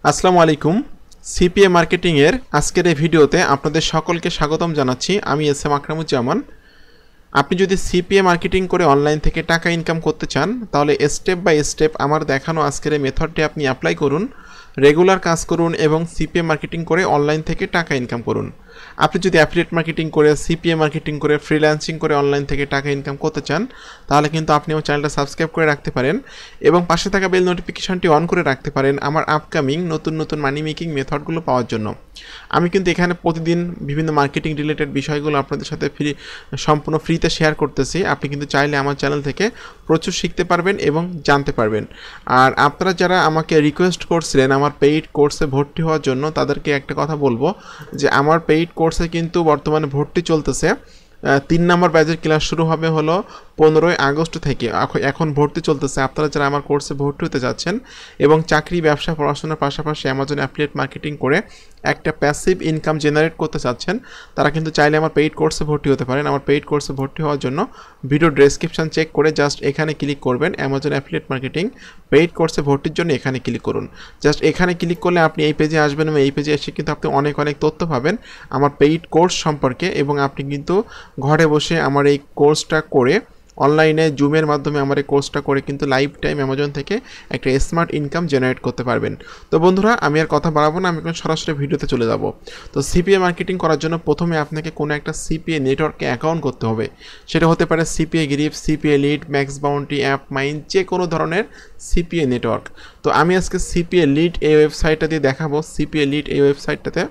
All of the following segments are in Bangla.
আসসালামু আলাইকুম। সিপিএ মার্কেটিং এর আজকের এই ভিডিওতে আপনাদের সকলকে স্বাগতম জানাচ্ছি। আমি এস.এম. আকরামুজ্জামান। আপনি যদি সিপিএ মার্কেটিং করে অনলাইন থেকে টাকা ইনকাম করতে চান তাহলে স্টেপ বাই স্টেপ আমার দেখানো আজকের এই মেথডটি আপনি অ্যাপ্লাই করুন, রেগুলার কাজ করুন এবং সিপিএ মার্কেটিং করে অনলাইন থেকে টাকা ইনকাম করুন। আপনি যদি অ্যাফিলিয়েট মার্কেটিং করে, সিপিএ মার্কেটিং করে, ফ্রিল্যান্সিং করে অনলাইন থেকে টাকা ইনকাম করতে চান তাহলে কিন্তু আপনি আমার চ্যানেলটা সাবস্ক্রাইব করে রাখতে পারেন এবং পাশে থাকা বেল নোটিফিকেশনটি অন করে রাখতে পারেন আমার আপকামিং নতুন নতুন মানি মেকিং মেথডগুলো পাওয়ার জন্য। আমি কিন্তু এখানে প্রতিদিন বিভিন্ন মার্কেটিং রিলেটেড বিষয়গুলো আপনাদের সাথে সম্পূর্ণ ফ্রিতে শেয়ার করতেছি। আপনি কিন্তু চাইলে আমার চ্যানেল থেকে প্রচুর শিখতে পারবেন এবং জানতে পারবেন। আর আপনারা যারা আমাকে রিকোয়েস্ট করছিলেন আমার পেইড কোর্সে ভর্তি হওয়ার জন্য, তাদেরকে একটা কথা বলবো যে আমার পেইড কোর্সে কিন্তু বর্তমানে ভর্তি চলতেছে। 3 নম্বর ব্যাচের ক্লাস শুরু হবে হলো 15ই আগস্ট থেকে। এখন ভর্তি চলতেছে। আপনারা যারা আমার কোর্সে ভর্তি হতে যাচ্ছেন এবং চাকরি, ব্যবসা, পড়াশোনার পাশাপাশি অ্যামাজন অ্যাফিলিয়েট মার্কেটিং করে একটা প্যাসিভ ইনকাম জেনারেট করতে চাচ্ছেন, তারা কিন্তু চাইলে আমার পেইড কোর্সে ভর্তি হতে পারেন। আমার পেইড কোর্সে ভর্তি হওয়ার জন্য ভিডিও ডেসক্রিপশন চেক করে জাস্ট এখানে ক্লিক করবেন। অ্যামাজন অ্যাফিলিয়েট মার্কেটিং পেইড কোর্সে ভর্তির জন্য এখানে ক্লিক করুন। জাস্ট এখানে ক্লিক করলে আপনি এই পেজে আসবেন এবং এই পেজে এসে কিন্তু আপনি অনেক তথ্য পাবেন আমার পেইড কোর্স সম্পর্কে এবং আপনি কিন্তু ঘরে বসে আমার এই কোর্সটা করে অনলাইনে জুমের মাধ্যমে আমার এই কোর্সটা করে কিন্তু লাইফ টাইম অ্যামাজন থেকে একটা স্মার্ট ইনকাম জেনারেট করতে পারবেন। তো বন্ধুরা, আমি আর কথা বাড়াবো না, আমি এখন সরাসরি ভিডিওতে চলে যাব। তো সিপিএ মার্কেটিং করার জন্য প্রথমে আপনাকে কোনো একটা সিপিএ নেটওয়ার্কে অ্যাকাউন্ট করতে হবে। সেটা হতে পারে CPA Grip, CPA Lead, Max Bounty, App Mine, যে কোনো ধরনের সিপিএ নেটওয়ার্ক। তো আমি আজকে সিপিএ লিড এই ওয়েবসাইটটা দিয়ে দেখাবো। সিপিএ লিড এই ওয়েবসাইটটাতে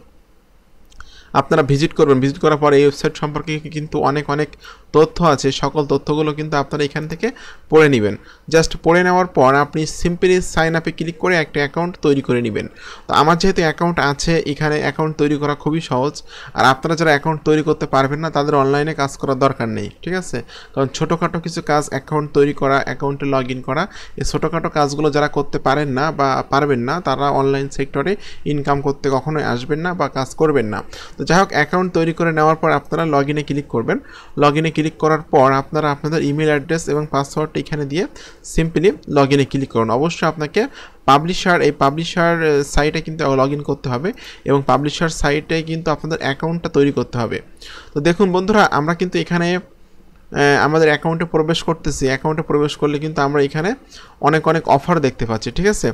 আপনারা ভিজিট করবেন। ভিজিট করার পর এই ওয়েবসাইট সম্পর্কে কিন্তু অনেক তথ্য আছে। সকল তথ্যগুলো কিন্তু আপনারা এখান থেকে পড়ে নেবেন। জাস্ট পড়ে নেওয়ার পর আপনি সিম্পলি সাইন আপে ক্লিক করে একটা অ্যাকাউন্ট তৈরি করে নেবেন। তো আমার যেহেতু অ্যাকাউন্ট আছে, এখানে অ্যাকাউন্ট তৈরি করা খুবই সহজ। আর আপনারা যারা অ্যাকাউন্ট তৈরি করতে পারবেন না তাদের অনলাইনে কাজ করার দরকার নেই, ঠিক আছে? কারণ ছোটোখাটো কিছু কাজ, অ্যাকাউন্ট তৈরি করা, অ্যাকাউন্টে লগ ইন করা, এই ছোটোখাটো কাজগুলো যারা করতে পারেন না বা পারবেন না তারা অনলাইন সেক্টরে ইনকাম করতে কখনোই আসবেন না বা কাজ করবেন না। তো যাই হোক, অ্যাকাউন্ট তৈরি করে নেওয়ার পর আপনারা লগ ইনে ক্লিক করবেন। লগ ইনে ক্লিক করার পর আপনারা আপনাদের ইমেল অ্যাড্রেস এবং পাসওয়ার্ডটা এখানে দিয়ে সিম্পলি লগ ইনে ক্লিক করুন। অবশ্যই আপনাকে পাবলিশার সাইটে কিন্তু লগ ইন করতে হবে এবং পাবলিশার সাইটে কিন্তু আপনাদের অ্যাকাউন্টটা তৈরি করতে হবে। তো দেখুন বন্ধুরা, আমরা কিন্তু এখানে আমাদের অ্যাকাউন্টে প্রবেশ করতেছি। অ্যাকাউন্টে প্রবেশ করলে কিন্তু আমরা এখানে অনেক অফার দেখতে পাচ্ছি, ঠিক আছে?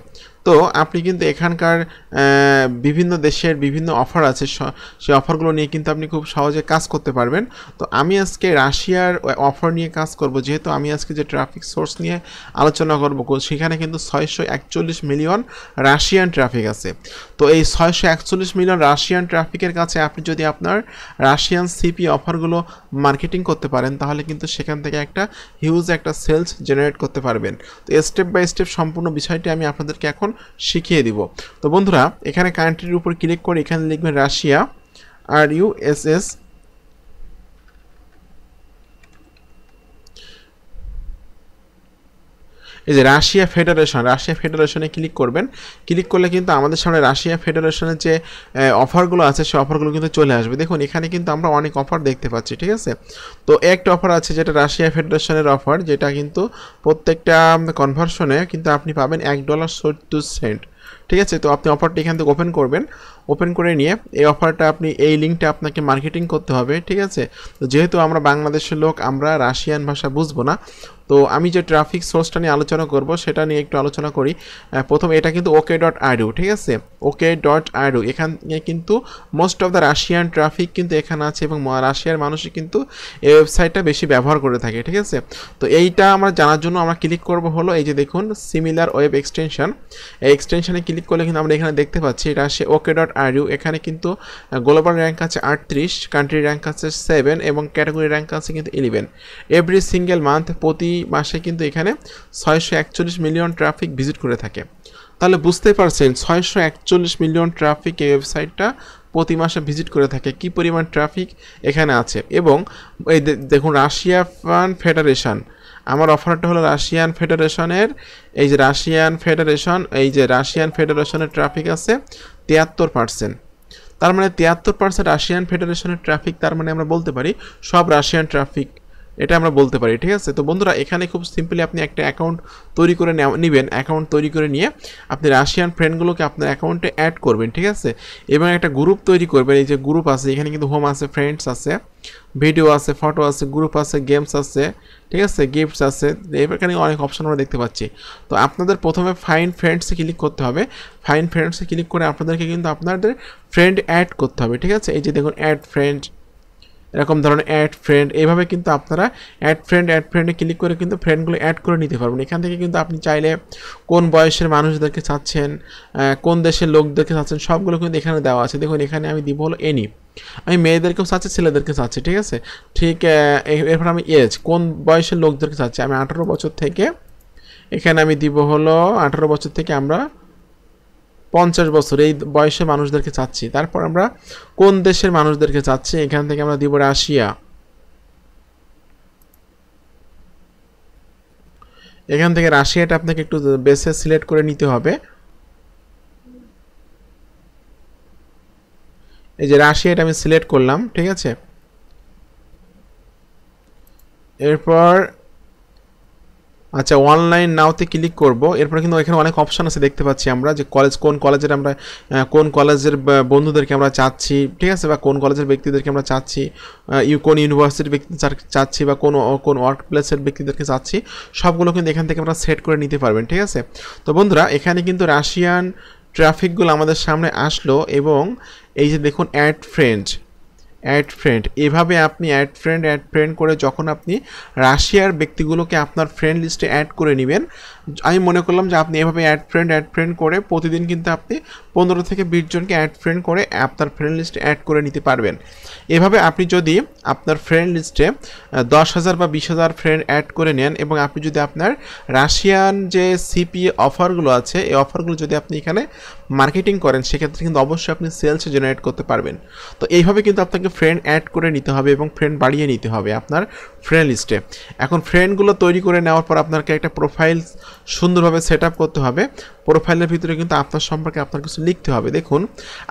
তো আপনি কিন্তু এখানকার বিভিন্ন দেশের বিভিন্ন অফার আছে, সেই অফারগুলো নিয়ে কিন্তু আপনি খুব সহজে কাজ করতে পারবেন। তো আমি আজকে রাশিয়ার অফার নিয়ে কাজ করব। যেহেতু আমি আজকে যে ট্রাফিক সোর্স নিয়ে আলোচনা করব সেখানে কিন্তু 641 মিলিয়ন রাশিয়ান ট্রাফিক আছে। তো এই 641 মিলিয়ন রাশিয়ান ট্রাফিকের কাছে আপনি যদি আপনার রাশিয়ান সিপি অফারগুলো মার্কেটিং করতে পারেন তাহলে কিন্তু সেখান থেকে একটা হিউজ একটা সেলস জেনারেট করতে পারবেন। তো স্টেপ বাই স্টেপ সম্পূর্ণ বিষয়টি আমি আপনাদেরকে এখন শিখিয়ে দিব। তো বন্ধুরা, এখানে কান্ট্রির উপর ক্লিক করে এখানে লিখবেন রাশিয়া, RUSS। এই যে রাশিয়া ফেডারেশনে ক্লিক করবেন। ক্লিক করলে কিন্তু আমাদের সামনে রাশিয়া ফেডারেশনের যে অফারগুলো আছে সেই অফারগুলো কিন্তু চলে আসবে। দেখুন এখানে কিন্তু আমরা অনেক অফার দেখতে পাচ্ছি, ঠিক আছে? তো একটা অফার আছে যেটা রাশিয়া ফেডারেশনের অফার, যেটা কিন্তু প্রত্যেকটা কনভার্সনে কিন্তু আপনি পাবেন $1.70, ঠিক আছে? তো আপনি অফারটা এখান থেকে ওপেন করবেন। ওপেন করে নিয়ে এই অফারটা আপনি এই লিঙ্কটা আপনাকে মার্কেটিং করতে হবে, ঠিক আছে? তো যেহেতু আমরা বাংলাদেশের লোক, আমরা রাশিয়ান ভাষা বুঝবো না, তো আমি যে ট্রাফিক সোর্সটা নিয়ে আলোচনা করব সেটা নিয়ে একটু আলোচনা করি। প্রথম এটা কিন্তু OK.ru, ঠিক আছে? OK.ru এখানে কিন্তু most of the Russian traffic কিন্তু এখানে আছে এবং রাশিয়ার মানুষই কিন্তু এই ওয়েবসাইটটা বেশি ব্যবহার করে থাকে, ঠিক আছে? তো এইটা আমরা জানার জন্য আমরা ক্লিক করব হলো এই যে দেখুন সিমিলার ওয়েব এক্সটেনশন। এই এক্সটেনশনে ক্লিক করলে কিন্তু আমরা এখানে দেখতে পাচ্ছি এটা আসে OK.ru। এখানে কিন্তু গ্লোবাল র্যাঙ্ক আছে 38, কান্ট্রি র্যাঙ্ক আছে 7 এবং ক্যাটাগরি র্যাঙ্ক আছে কিন্তু 11। এভরি সিঙ্গেল মান্থ, প্রতি মাসে কিন্তু এখানে 641 মিলিয়ন ট্রাফিক ভিজিট করে থাকে। তাহলে বুঝতেই পারছেন 641 মিলিয়ন ট্রাফিক এই ওয়েবসাইটটা প্রতি মাসে ভিজিট করে থাকে, কি পরিমাণ ট্রাফিক এখানে আছে। এবং এই দেখুন রাশিয়ান ফেডারেশন, আমার অফারটা হলো রাশিয়ান ফেডারেশনের। এই যে রাশিয়ান ফেডারেশনের ট্রাফিক আছে 73%। তার মানে 73% রাশিয়ান ফেডারেশনের ট্রাফিক, তার মানে আমরা বলতে পারি সব রাশিয়ান ট্রাফিক এটা আমরা বলতে পারি, ঠিক আছে। তো বন্ধুরা এখানে খুব সিম্পলি আপনি একটা অ্যাকাউন্ট তৈরি করে নেবেন। অ্যাকাউন্ট তৈরি করে নিয়ে আপনি রাশিয়ান ফ্রেন্ডগুলোকে আপনার অ্যাকাউন্টে অ্যাড করবেন, ঠিক আছে। এবং একটা গ্রুপ তৈরি করবেন। এই যে গ্রুপ আছে, এখানে কিন্তু হোম আছে, ফ্রেন্ডস আছে, ভিডিও আছে, ফটো আছে, গ্রুপ আছে, গেমস আছে, ঠিক আছে, গিফটস আছে, এখানে অনেক অপশন আমরা দেখতে পাচ্ছি। তো আপনাদের প্রথমে ফাইন ফ্রেন্ডসে ক্লিক করতে হবে। ফাইন ফ্রেন্ডসে ক্লিক করে আপনাদেরকে কিন্তু আপনাদের ফ্রেন্ড অ্যাড করতে হবে, ঠিক আছে। এই যে দেখুন অ্যাড ফ্রেন্ড, এরকম ধরনের অ্যাড ফ্রেন্ড, এইভাবে কিন্তু আপনারা অ্যাড ফ্রেন্ডে ক্লিক করে কিন্তু ফ্রেন্ডগুলো অ্যাড করে নিতে পারবেন। এখান থেকে কিন্তু আপনি চাইলে কোন বয়সের মানুষদেরকে চাচ্ছেন, কোন দেশের লোকদেরকে চাচ্ছেন, সবগুলো কিন্তু এখানে দেওয়া আছে। দেখুন এখানে আমি দিব হলো এনি, আমি মেয়েদেরকেও চাচ্ছি, ছেলেদেরকে চাচ্ছি, ঠিক আছে। ঠিক এরপর আমি এজ, কোন বয়সের লোকদেরকে চাচ্ছি, আমি 18 বছর থেকে, এখানে আমি দিব হলো 18 বছর থেকে আমরা 50 বছর এই বয়সের মানুষদেরকে চাচ্ছি। তারপর আমরা কোন দেশের মানুষদেরকে চাচ্ছি, এখান থেকে আমরা দিব রাশিয়া। এখান থেকে রাশিয়াটা আপনাকে একটু বেছে সিলেক্ট করে নিতে হবে। এই যে রাশিয়াটা আমি সিলেক্ট করলাম, ঠিক আছে। এরপর আচ্ছা অনলাইন নাওতে ক্লিক করব। এরপরে কিন্তু এখানে অনেক অপশন আছে দেখতে পাচ্ছি আমরা, যে কলেজ, কোন কলেজের আমরা কোন কলেজের বন্ধুদেরকে আমরা চাচ্ছি, ঠিক আছে, বা কোন কলেজের ব্যক্তিদেরকে আমরা চাচ্ছি, কোন ইউনিভার্সিটির ব্যক্তি চাচ্ছি, বা কোন ওয়ার্ক প্লেসের ব্যক্তিদেরকে চাচ্ছি, সবগুলো কিন্তু এখান থেকে আমরা সেট করে নিতে পারবেন, ঠিক আছে। তো বন্ধুরা এখানে কিন্তু রাশিয়ান ট্রাফিকগুলো আমাদের সামনে আসলো, এবং এই যে দেখুন অ্যাড ফ্রেন্ড, এভাবে আপনি অ্যাড ফ্রেন্ড করে যখন আপনি রাশিয়ার ব্যক্তিগুলোকে আপনার ফ্রেন্ড লিস্টে অ্যাড করে নেবেন, আমি মনে করলাম যে আপনি এভাবে অ্যাড ফ্রেন্ড করে প্রতিদিন কিন্তু আপনি 15 থেকে 20 জনকে অ্যাড ফ্রেন্ড করে আপনার ফ্রেন্ড লিস্টে অ্যাড করে নিতে পারবেন। এভাবে আপনি যদি আপনার ফ্রেন্ড লিস্টে 10,000 বা 20,000 ফ্রেন্ড অ্যাড করে নেন, এবং আপনি যদি আপনার রাশিয়ান যে সিপিএ অফারগুলো আছে, এই অফারগুলো যদি আপনি এখানে মার্কেটিং করেন, সেক্ষেত্রে কিন্তু অবশ্যই আপনি সেলস জেনারেট করতে পারবেন। তো এইভাবে কিন্তু আপনাকে ফ্রেন্ড অ্যাড করে নিতে হবে এবং ফ্রেন্ড বাড়িয়ে নিতে হবে আপনার ফ্রেন্ড লিস্টে। এখন ফ্রেন্ডগুলো তৈরি করে নেওয়ার পর আপনাকে একটা প্রোফাইল সুন্দরভাবে সেট আপ করতে হবে। প্রোফাইলের ভিতরে কিন্তু আপনার সম্পর্কে আপনার কিছু লিখতে হবে। দেখুন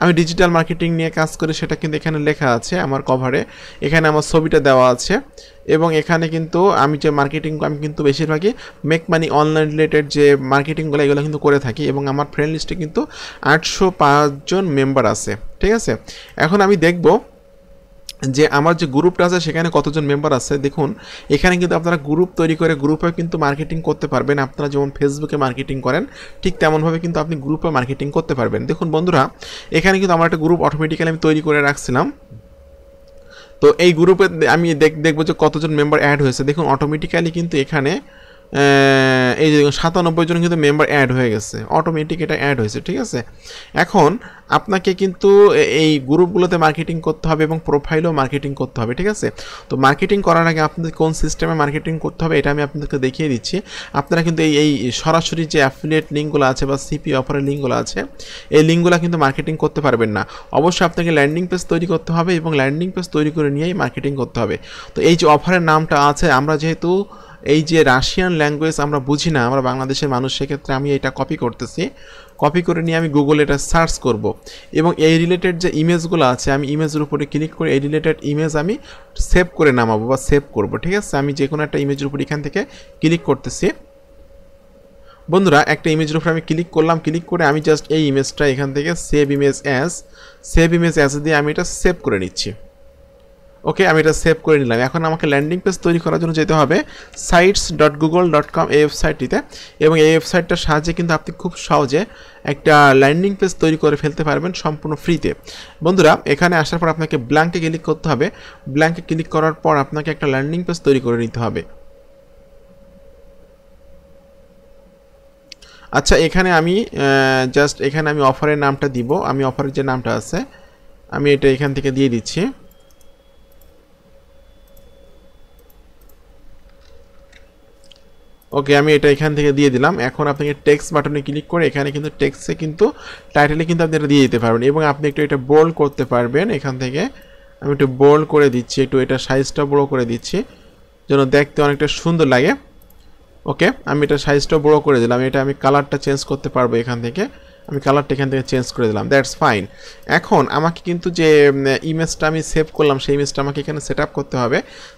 আমি ডিজিটাল মার্কেটিং নিয়ে কাজ করি, সেটা কিন্তু এখানে লেখা আছে আমার কভারে, এখানে আমার ছবিটা দেওয়া আছে, এবং এখানে কিন্তু আমি যে মার্কেটিং, আমি কিন্তু বেশিরভাগই মেক মানি অনলাইন রিলেটেড যে মার্কেটিংগুলো এগুলো কিন্তু করে থাকি, এবং আমার ফ্রেন্ড লিস্টে কিন্তু 805 জন মেম্বার আছে, ঠিক আছে। এখন আমি দেখব যে আমার যে গ্রুপটা আছে সেখানে কতজন মেম্বার আছে। দেখুন এখানে কিন্তু আপনারা গ্রুপ তৈরি করে গ্রুপে কিন্তু মার্কেটিং করতে পারবেন। আপনারা যেমন ফেসবুকে মার্কেটিং করেন ঠিক তেমনভাবে কিন্তু আপনি গ্রুপে মার্কেটিং করতে পারবেন। দেখুন বন্ধুরা এখানে কিন্তু আমার একটা গ্রুপ অটোমেটিক্যালি আমি তৈরি করে রাখছিলাম। তো এই গ্রুপে আমি দেখবো যে কতজন মেম্বার অ্যাড হয়েছে। দেখুন অটোমেটিক্যালি কিন্তু এখানে এই যে 97 জন কিন্তু মেম্বার অ্যাড হয়ে গেছে, অটোমেটিক এটা অ্যাড হয়েছে, ঠিক আছে। এখন আপনাকে কিন্তু এই গ্রুপগুলোতে মার্কেটিং করতে হবে এবং প্রোফাইলও মার্কেটিং করতে হবে, ঠিক আছে। তো মার্কেটিং করার আগে আপনাদের কোন সিস্টেমে মার্কেটিং করতে হবে এটা আমি আপনাদেরকে দেখিয়ে দিচ্ছি। আপনারা কিন্তু এই সরাসরি যে অ্যাফিলিয়েট লিঙ্কগুলো আছে বা সিপি অফারের লিঙ্কগুলো আছে, এই লিঙ্কগুলো কিন্তু মার্কেটিং করতে পারবেন না। অবশ্যই আপনাকে ল্যান্ডিং পেজ তৈরি করতে হবে এবং ল্যান্ডিং পেজ তৈরি করে নিয়েই মার্কেটিং করতে হবে। তো এই যে অফারের নামটা আছে, আমরা যেহেতু এই যে রাশিয়ান ল্যাঙ্গুয়েজ আমরা বুঝি না, আমরা বাংলাদেশের মানুষ, সেক্ষেত্রে আমি এটা কপি করতেছি। কপি করে নিয়ে আমি গুগলে এটা সার্চ করব, এবং এই রিলেটেড যে ইমেজগুলো আছে আমি ইমেজের উপরে ক্লিক করে এই রিলেটেড ইমেজ আমি সেভ করে নামাবো বা সেভ করব, ঠিক আছে। আমি যে কোনো একটা ইমেজের উপর এখান থেকে ক্লিক করতেছি। বন্ধুরা একটা ইমেজের উপর আমি ক্লিক করলাম, ক্লিক করে আমি জাস্ট এই ইমেজটা এখান থেকে সেভ ইমেজ অ্যাজ দিয়ে আমি এটা সেভ করে নিচ্ছি। ওকে, আমি এটা সেভ করে নিলাম। এখন আমাকে ল্যান্ডিং পেজ তৈরি করার জন্য যেতে হবে sites.google.com এই ওয়েবসাইটটিতে, এবং এই ওয়েবসাইটটার সাহায্যে কিন্তু আপনি খুব সহজে একটা ল্যান্ডিং পেজ তৈরি করে ফেলতে পারবেন সম্পূর্ণ ফ্রিতে। বন্ধুরা এখানে আসার পর আপনাকে ব্ল্যাঙ্কে ক্লিক করতে হবে। ব্ল্যাঙ্কে ক্লিক করার পর আপনাকে একটা ল্যান্ডিং পেজ তৈরি করে নিতে হবে। আচ্ছা এখানে আমি জাস্ট এখানে আমি অফারের নামটা দিব, আমি অফারের যে নামটা আছে আমি এটা এখান থেকে দিয়ে দিচ্ছি। ওকে, আমি এটা এখান থেকে দিয়ে দিলাম। এখন আপনাকে টেক্সট বাটনে ক্লিক করে এখানে কিন্তু টেক্সটে কিন্তু টাইটেলে কিন্তু আপনি এটা দিয়ে দিতে পারবেন, এবং আপনি একটু এটা বোল্ড করতে পারবেন। এখান থেকে আমি একটু বোল্ড করে দিচ্ছি, একটু এটা সাইজটা বড় করে দিচ্ছি যেন দেখতে অনেকটা সুন্দর লাগে। ওকে, আমি এটা সাইজটা বড় করে দিলাম। এটা আমি কালারটা চেঞ্জ করতে পারবো এখান থেকে। আমি কালারটা এখান থেকে চেঞ্জ করে দিলাম, দ্যাটস ফাইন। এখন আমাকে কিন্তু যে ইমেজটা আমি সেভ করলাম সেই ইমেজটা আমাকে এখানে সেট আপ করতে হবে।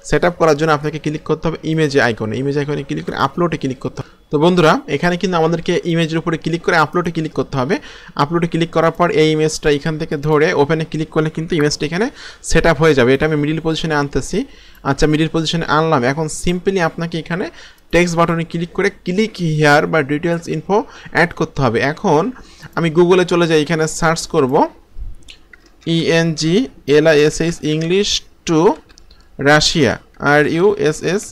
সেট আপ করার জন্য আপনাকে ক্লিক করতে হবে ইমেজ আইকনে ক্লিক করে আপলোডে ক্লিক করতে হবে। তো বন্ধুরা এখানে কিন্তু আমাদেরকে ইমেজের উপরে ক্লিক করে আপলোডে ক্লিক করতে হবে। আপলোডে ক্লিক করার পর এই ইমেজটা এখান থেকে ধরে ওপেনে ক্লিক করলে কিন্তু ইমেজটা এখানে সেট আপ হয়ে যাবে। এটা আমি মিডিল পজিশনে আনতেছি। আচ্ছা, মিডিল পজিশনে আনলাম। এখন সিম্পলি আপনাকে এখানে টেক্সট বাটনে ক্লিক করে ক্লিক হিয়ার বা ডিটেলস ইনফো অ্যাড করতে হবে। এখন আমি গুগলে চলে যাই, এখানে সার্চ করব ENGLISH English to Russia RUSS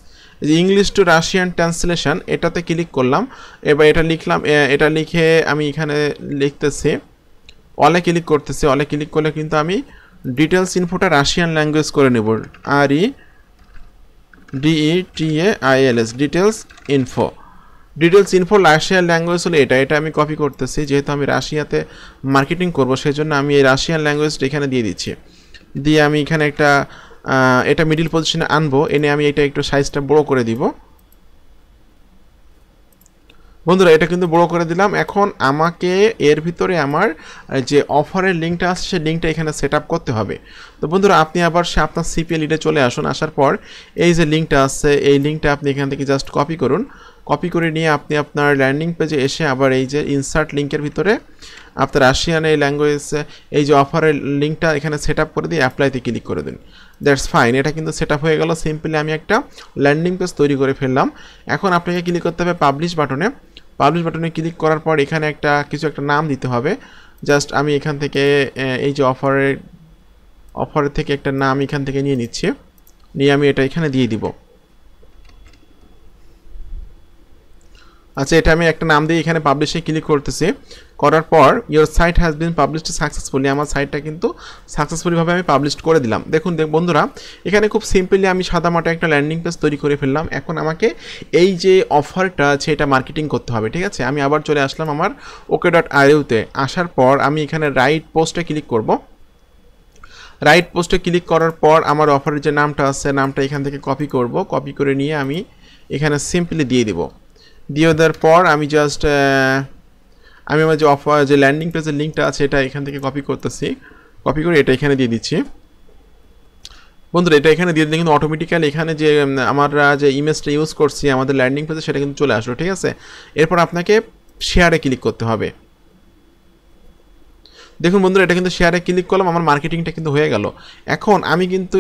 English to Russian translation, এটাতে ক্লিক করলাম। এবার এটা লিখলাম, এটা লিখে আমি এখানে লিখতেছি, অলে ক্লিক করতেছি। অলে ক্লিক করলে কিন্তু আমি ডিটেলস ইনফোটা রাশিয়ান ল্যাঙ্গুয়েজ করে নেব, REDETAILS details info Russian language হলো এটা আমি কপি করতেছি। যেহেতু আমি রাশিয়াতে মার্কেটিং করব সেই জন্য আমি এই রাশিয়ান ল্যাঙ্গুয়েজটা এখানে দিয়ে দিচ্ছি। দিয়ে আমি এখানে এটা মিডিল পজিশনে আনবো, এনে আমি এটা একটু সাইজটা বড় করে দিব। বন্ধুরা এটা কিন্তু বড় করে দিলাম। এখন আমাকে এর ভিতরে আমার যে অফারের লিঙ্কটা আছে সেই লিঙ্কটা এখানে সেট আপ করতে হবে। তো বন্ধুরা আপনি আবার আপনার সিপিএ লিডে চলে আসুন। আসার পর এই যে লিঙ্কটা আছে এই লিঙ্কটা আপনি এখান থেকে জাস্ট কপি করুন। কপি করে নিয়ে আপনি আপনার ল্যান্ডিং পেজে এসে আবার এই যে ইনসার্ট লিঙ্কের ভিতরে আপনার রাশিয়ান এই ল্যাঙ্গুয়েজ এই যে অফারের লিঙ্কটা এখানে সেট আপ করে দিয়ে অ্যাপ্লাইতে ক্লিক করে দিন। দ্যাটস ফাইন, এটা কিন্তু সেট আপ হয়ে গেল। সিম্পলি আমি একটা ল্যান্ডিং পেজ তৈরি করে ফেললাম। এখন আপনাকে ক্লিক করতে হবে পাবলিশ বাটনে। পাবলিশ বাটনে ক্লিক করার পর এখানে কিছু একটা নাম দিতে হবে। জাস্ট আমি এখান থেকে এই যে অফারের থেকে একটা নাম এখান থেকে নিয়ে নিচ্ছি, নিয়ে আমি এটা এখানে দিয়ে দিব। আচ্ছা, এটা আমি একটা নাম দিয়ে এখানে পাবলিশে ক্লিক করতেছি। করার পর your site has been published successfully, আমার সাইটটা কিন্তু সাকসেসফুলিভাবে আমি পাবলিশ করে দিলাম। দেখুন বন্ধুরা এখানে খুব সিম্পলি আমি সাদামাটা একটা ল্যান্ডিং পেজ তৈরি করে ফেললাম। এখন আমাকে এই যে অফারটা আছে এটা মার্কেটিং করতে হবে, ঠিক আছে। আমি আবার চলে আসলাম আমার OK.RU-তে। আসার পর আমি এখানে রাইট পোস্টে ক্লিক করব। রাইট পোস্টে ক্লিক করার পর আমার অফারের যে নামটা আছে নামটা এখান থেকে কপি করব। কপি করে নিয়ে আমি এখানে সিম্পলি দিয়ে দিব। দিয়ে দেওয়ার পর আমি জাস্ট আমি আমার যে ল্যান্ডিং পেজের লিঙ্কটা আছে এটা এখান থেকে কপি করতেছি। কপি করে এটা এখানে দিয়ে দিচ্ছি। বন্ধুরা এটা এখানে দিয়ে দিলে কিন্তু অটোমেটিক্যালি এখানে যে আমরা যে ইমেজটা ইউজ করছি আমাদের ল্যান্ডিং পেজে সেটা কিন্তু চলে আসলো, ঠিক আছে। এরপর আপনাকে শেয়ারে ক্লিক করতে হবে। দেখুন বন্ধুরা এটা কিন্তু শেয়ারে ক্লিক করলাম, আমার মার্কেটিংটা কিন্তু হয়ে গেল। এখন আমি কিন্তু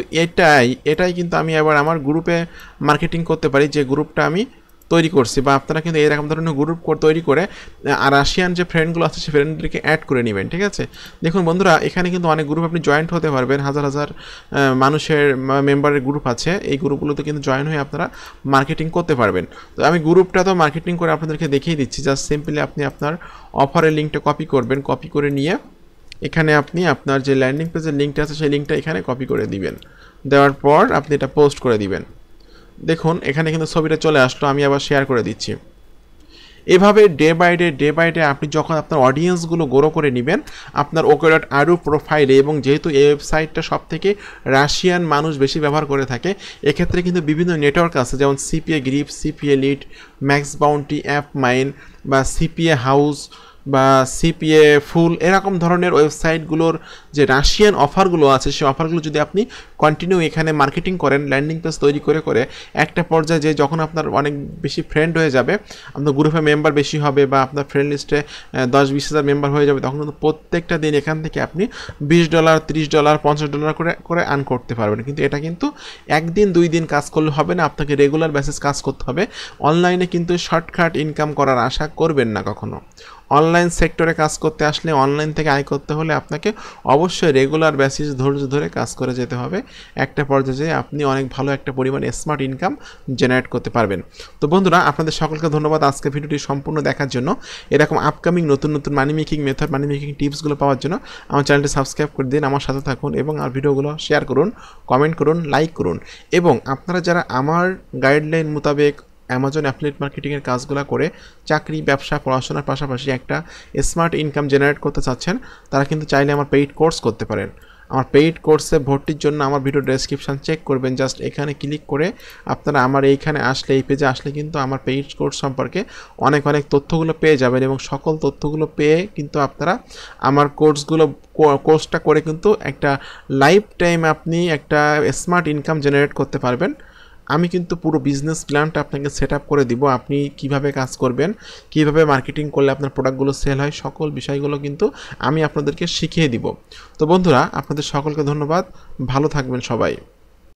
এটাই কিন্তু আমি আবার আমার গ্রুপে মার্কেটিং করতে পারি, যে গ্রুপটা আমি তৈরি করছি। বা আপনারা কিন্তু এরকম ধরনের গ্রুপ তৈরি করে আর রাশিয়ান যে ফ্রেন্ডগুলো আছে সেই ফ্রেন্ডদেরকে অ্যাড করে নেবেন, ঠিক আছে। দেখুন বন্ধুরা এখানে কিন্তু অনেক গ্রুপ আপনি জয়েন্ট হতে পারবেন, হাজার হাজার মানুষের মেম্বারের গ্রুপ আছে। এই গ্রুপগুলোতে কিন্তু জয়েন হয়ে আপনারা মার্কেটিং করতে পারবেন। তো আমি গ্রুপটা তো মার্কেটিং করে আপনাদেরকে দেখিয়ে দিচ্ছি। জাস্ট সিম্পলি আপনি আপনার অফারের লিঙ্কটা কপি করবেন। কপি করে নিয়ে এখানে আপনি আপনার যে ল্যান্ডিং পেজের লিঙ্কটা আছে সেই লিঙ্কটা এখানে কপি করে দিবেন। দেওয়ার পর আপনি এটা পোস্ট করে দিবেন। দেখুন এখানে কিন্তু ছবিটা চলে আসলো, আমি আবার শেয়ার করে দিচ্ছি। এভাবে ডে বাই ডে আপনি যখন আপনার অডিয়েন্সগুলো গ্রো করে নেবেন আপনার OK.RU প্রোফাইলে, এবং যেহেতু এই ওয়েবসাইটটা সব থেকে রাশিয়ান মানুষ বেশি ব্যবহার করে থাকে, এক্ষেত্রে কিন্তু বিভিন্ন নেটওয়ার্ক আছে, যেমন CPA Grip, CPA Lead, Max Bounty, App Mine বা CPA হাউস বা CPA ফুল, এরকম ধরনের ওয়েবসাইটগুলোর যে রাশিয়ান অফারগুলো আছে সেই অফারগুলো যদি আপনি কন্টিনিউ এখানে মার্কেটিং করেন, ল্যান্ডিং পেজ তৈরি করে একটা পর্যায়ে যে যখন আপনার অনেক বেশি ফ্রেন্ড হয়ে যাবে, আপনার গ্রুপে মেম্বার বেশি হবে বা আপনার ফ্রেন্ড লিস্টে 10-20 হাজার মেম্বার হয়ে যাবে, তখন কিন্তু প্রত্যেকটা দিন এখান থেকে আপনি $20, $30, $50 করে আর্ন করতে পারবেন। কিন্তু এটা কিন্তু একদিন 2 দিন কাজ করলে হবে না, আপনাকে রেগুলার বেসিস কাজ করতে হবে। অনলাইনে কিন্তু শর্টকাট ইনকাম করার আশা করবেন না কখনো। অনলাইন সেক্টরে কাজ করতে আসলে, অনলাইন থেকে আয় করতে হলে আপনাকে অবশ্যই রেগুলার বেসিস ধৈর্য ধরে কাজ করে যেতে হবে। একটা পর্যায়ে আপনি অনেক ভালো একটা পরিমাণ স্মার্ট ইনকাম জেনারেট করতে পারবেন। তো বন্ধুরা আপনাদের সকলকে ধন্যবাদ আজকে ভিডিওটি সম্পূর্ণ দেখার জন্য। এরকম আপকামিং নতুন মানি মেকিং মেথড, মানি মেকিং টিপসগুলো পাওয়ার জন্য আমার চ্যানেলটি সাবস্ক্রাইব করে দিন, আমার সাথে থাকুন এবং আর ভিডিওগুলো শেয়ার করুন, কমেন্ট করুন, লাইক করুন। এবং আপনারা যারা আমার গাইডলাইন মোতাবেক অ্যামাজন অ্যাফিলিয়েট মার্কেটিংয়ের কাজগুলো করে চাকরি, ব্যবসা, পড়াশোনার পাশাপাশি একটা স্মার্ট ইনকাম জেনারেট করতে চাচ্ছেন, তারা কিন্তু চাইলে আমার পেইড কোর্স করতে পারেন। আমার পেইড কোর্সে ভর্তির জন্য আমার ভিডিও ডেসক্রিপশন চেক করবেন, জাস্ট এখানে ক্লিক করে আপনারা আমার এইখানে আসলে, এই পেজে আসলে কিন্তু আমার পেইড কোর্স সম্পর্কে অনেক অনেক তথ্যগুলো পেয়ে যাবেন এবং সকল তথ্যগুলো পেয়ে কিন্তু আপনারা আমার কোর্সটা করে কিন্তু একটা লাইফ টাইম আপনি একটা স্মার্ট ইনকাম জেনারেট করতে পারবেন। আমি কিন্তু পুরো বিজনেস প্ল্যানটা আপনাকে সেট আপ করে দিব, আপনি কিভাবে কাজ করবেন, কিভাবে মার্কেটিং করলে আপনার প্রোডাক্টগুলো সেল হয়, সকল বিষয়গুলো কিন্তু আমি আপনাদেরকে শিখিয়ে দিব। তো বন্ধুরা, আপনাদের সকলকে ধন্যবাদ, ভালো থাকবেন সবাই।